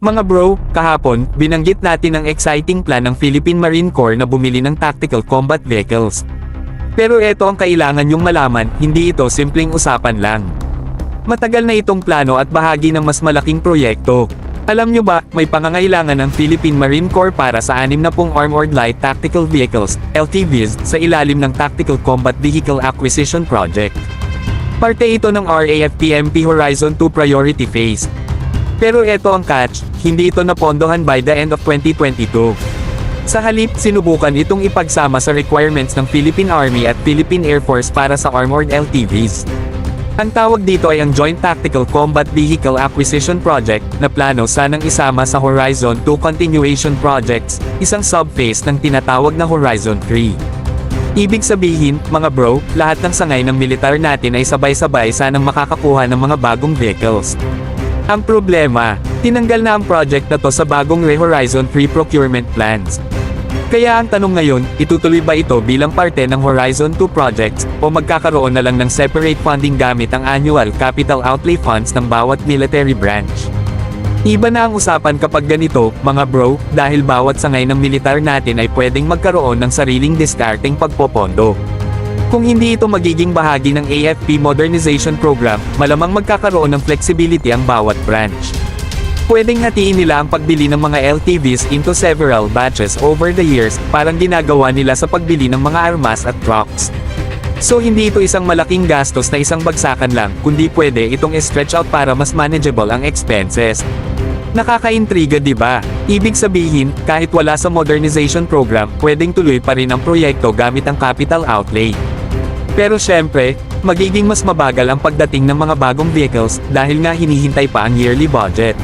Mga bro, kahapon, binanggit natin ang exciting plan ng Philippine Marine Corps na bumili ng tactical combat vehicles. Pero eto ang kailangan nyong malaman, hindi ito simpleng usapan lang. Matagal na itong plano at bahagi ng mas malaking proyekto. Alam nyo ba, may pangangailangan ng Philippine Marine Corps para sa 60 Armored Light Tactical Vehicles, LTVs, sa ilalim ng Tactical Combat Vehicle Acquisition Project. Parte ito ng RAFPMP Horizon 2 Priority Phase. Pero eto ang catch, hindi ito napondohan by the end of 2022. Sa halip, sinubukan itong ipagsama sa requirements ng Philippine Army at Philippine Air Force para sa armored LTVs. Ang tawag dito ay ang Joint Tactical Combat Vehicle Acquisition Project, na plano sanang isama sa Horizon 2 Continuation Projects, isang subphase ng tinatawag na Horizon 3. Ibig sabihin, mga bro, lahat ng sangay ng militar natin ay sabay-sabay sanang makakakuha ng mga bagong vehicles. Ang problema, tinanggal na ang project na to sa bagong Horizon 3 procurement plans. Kaya ang tanong ngayon, itutuloy ba ito bilang parte ng Horizon 2 projects, o magkakaroon na lang ng separate funding gamit ang annual capital outlay funds ng bawat military branch? Iba na ang usapan kapag ganito, mga bro, dahil bawat sangay ng militar natin ay pwedeng magkaroon ng sariling diskarteng pagpopondo. Kung hindi ito magiging bahagi ng AFP Modernization Program, malamang magkakaroon ng flexibility ang bawat branch. Pwedeng hatiin nila ang pagbili ng mga LTVs into several batches over the years, parang ginagawa nila sa pagbili ng mga armas at trucks. So hindi ito isang malaking gastos na isang bagsakan lang, kundi pwede itong stretch out para mas manageable ang expenses. Nakakaintriga, di ba? Ibig sabihin, kahit wala sa modernization program, pwedeng tuloy pa rin ang proyekto gamit ang capital outlay. Pero syempre, magiging mas mabagal ang pagdating ng mga bagong vehicles, dahil nga hinihintay pa ang yearly budget.